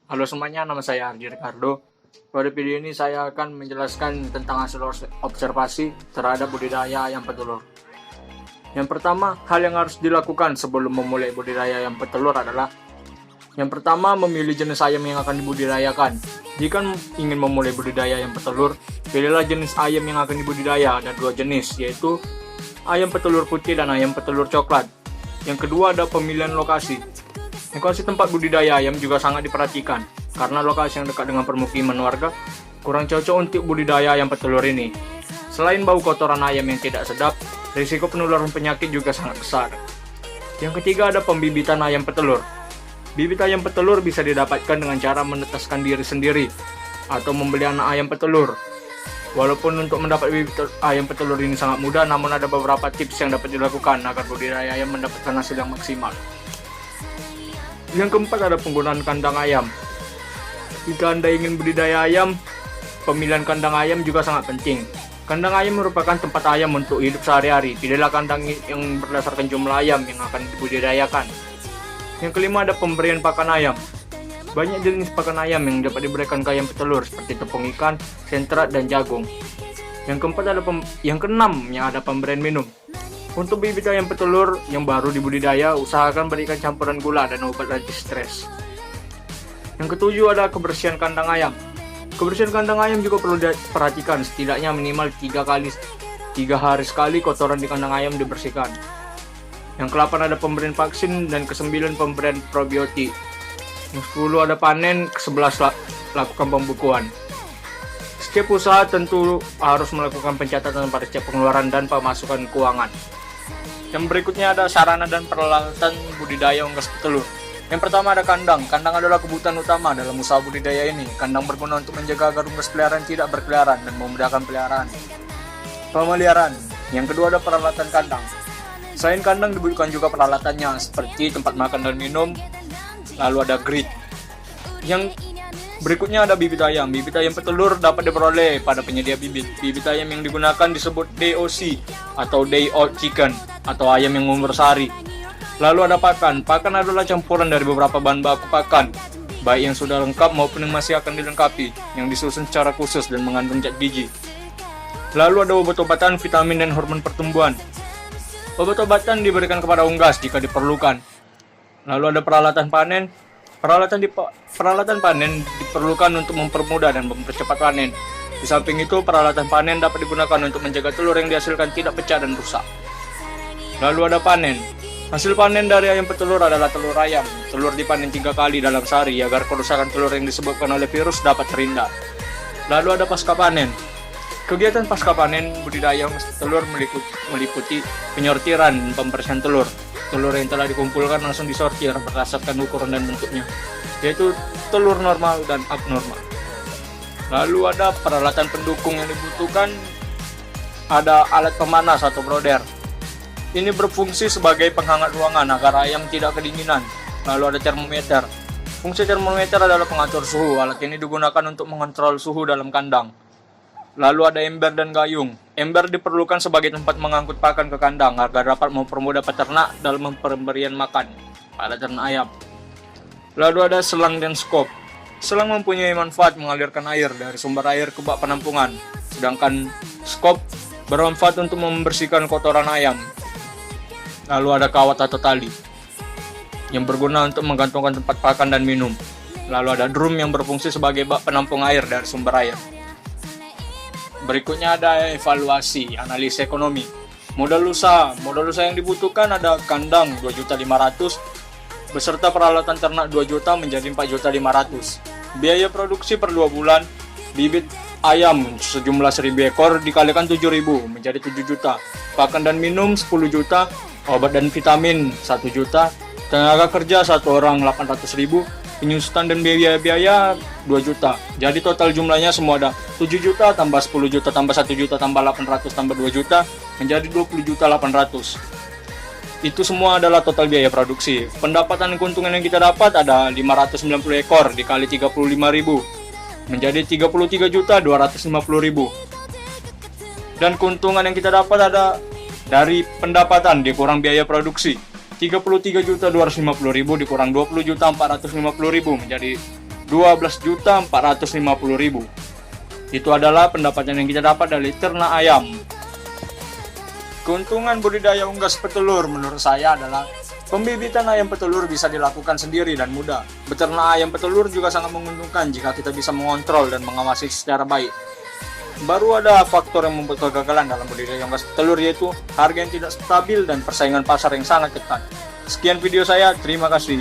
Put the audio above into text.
Halo semuanya, nama saya Ardi Ricardo. Pada video ini saya akan menjelaskan tentang hasil observasi terhadap budidaya ayam petelur. Yang pertama, hal yang harus dilakukan sebelum memulai budidaya ayam petelur adalah yang pertama, memilih jenis ayam yang akan dibudidayakan. Jika ingin memulai budidaya ayam petelur, pilihlah jenis ayam yang akan dibudidaya. Ada dua jenis, yaitu ayam petelur putih dan ayam petelur coklat. Yang kedua ada pemilihan lokasi. Lokasi tempat budidaya ayam juga sangat diperhatikan, karena lokasi yang dekat dengan permukiman warga kurang cocok untuk budidaya ayam petelur ini. Selain bau kotoran ayam yang tidak sedap, risiko penularan penyakit juga sangat besar. Yang ketiga ada pembibitan ayam petelur. Bibit ayam petelur bisa didapatkan dengan cara menetaskan diri sendiri atau membeli anak ayam petelur. Walaupun untuk mendapat bibit ayam petelur ini sangat mudah, namun ada beberapa tips yang dapat dilakukan agar budidaya ayam mendapatkan hasil yang maksimal. Yang keempat ada penggunaan kandang ayam. Jika Anda ingin budidaya ayam, pemilihan kandang ayam juga sangat penting. Kandang ayam merupakan tempat ayam untuk hidup sehari-hari. Pilihlah kandang yang berdasarkan jumlah ayam yang akan dibudidayakan. Yang kelima ada pemberian pakan ayam. Banyak jenis pakan ayam yang dapat diberikan ke ayam petelur seperti tepung ikan, sentrat, dan jagung. Yang keenam yang ada pemberian minum. Untuk bibit ayam petelur yang baru dibudidaya, usahakan berikan campuran gula dan obat anti stres. Yang ketujuh ada kebersihan kandang ayam. Kebersihan kandang ayam juga perlu diperhatikan, setidaknya minimal 3 hari sekali kotoran di kandang ayam dibersihkan. Yang ke-8 ada pemberian vaksin dan ke-9 pemberian probiotik. Yang ke-10 ada panen, ke-11 lakukan pembukuan. Setiap usaha tentu harus melakukan pencatatan pada setiap pengeluaran dan pemasukan keuangan. Yang berikutnya ada sarana dan peralatan budidaya unggas petelur. Yang pertama ada kandang. Kandang adalah kebutuhan utama dalam usaha budidaya ini. Kandang berguna untuk menjaga agar unggas peliharaan tidak berkeliaran dan memudahkan pemeliharaan. Yang kedua ada peralatan kandang. Selain kandang dibutuhkan juga peralatannya seperti tempat makan dan minum. Lalu ada grid. Yang berikutnya ada bibit ayam. Bibit ayam petelur dapat diperoleh pada penyedia bibit. Bibit ayam yang digunakan disebut DOC atau Day Old Chicken atau ayam yang umur sehari. Lalu ada pakan. Pakan adalah campuran dari beberapa bahan baku pakan, baik yang sudah lengkap maupun yang masih akan dilengkapi, yang disusun secara khusus dan mengandung zat gizi. Lalu ada obat-obatan, vitamin, dan hormon pertumbuhan. Obat-obatan diberikan kepada unggas jika diperlukan. Lalu ada peralatan panen. Peralatan panen diperlukan untuk mempermudah dan mempercepat panen. Di samping itu, peralatan panen dapat digunakan untuk menjaga telur yang dihasilkan tidak pecah dan rusak. Lalu ada panen. Hasil panen dari ayam petelur adalah telur ayam. Telur dipanen 3 kali dalam sehari agar kerusakan telur yang disebabkan oleh virus dapat terhindar. Lalu ada pasca panen. Kegiatan pasca panen budidaya unggas petelur meliputi penyortiran dan pembersihan telur. Telur yang telah dikumpulkan langsung disortir berdasarkan ukuran dan bentuknya, yaitu telur normal dan abnormal. Lalu ada peralatan pendukung yang dibutuhkan. Ada alat pemanas atau brooder. Ini berfungsi sebagai penghangat ruangan agar ayam tidak kedinginan. Lalu ada termometer. Fungsi termometer adalah pengatur suhu. Alat ini digunakan untuk mengontrol suhu dalam kandang. Lalu ada ember dan gayung. Ember diperlukan sebagai tempat mengangkut pakan ke kandang agar dapat mempermudah peternak dalam pemberian makan pada ternak ayam. Lalu ada selang dan skop. Selang mempunyai manfaat mengalirkan air dari sumber air ke bak penampungan, sedangkan skop bermanfaat untuk membersihkan kotoran ayam. Lalu ada kawat atau tali yang berguna untuk menggantungkan tempat pakan dan minum. Lalu ada drum yang berfungsi sebagai bak penampung air dari sumber air. Berikutnya ada evaluasi, analisa ekonomi. Modal usaha yang dibutuhkan ada kandang 2.500.000 beserta peralatan ternak 2 juta menjadi 4.500.000. Biaya produksi per 2 bulan, bibit ayam sejumlah 1.000 ekor dikalikan 7.000 menjadi 7 juta. Pakan dan minum 10 juta, obat dan vitamin 1 juta, tenaga kerja 1 orang 800.000, penyusutan dan biaya 2 juta. Jadi total jumlahnya semua ada 7 juta tambah 10 juta tambah 1 juta tambah 800 tambah 2 juta menjadi 20 juta 800. Itu semua adalah total biaya produksi. Pendapatan keuntungan yang kita dapat ada 590 ekor dikali 35.000 menjadi 33 juta 250.000. Dan keuntungan yang kita dapat ada dari pendapatan dikurang biaya produksi. 33.250.000 dikurang 20.450.000 menjadi 12.450.000. Itu adalah pendapatan yang kita dapat dari ternak ayam. Keuntungan budidaya unggas petelur menurut saya adalah pembibitan ayam petelur bisa dilakukan sendiri dan mudah. Beternak ayam petelur juga sangat menguntungkan jika kita bisa mengontrol dan mengawasi secara baik. Baru ada faktor yang membuat kegagalan dalam budidaya unggas petelur, yaitu harga yang tidak stabil dan persaingan pasar yang sangat ketat. Sekian video saya, terima kasih.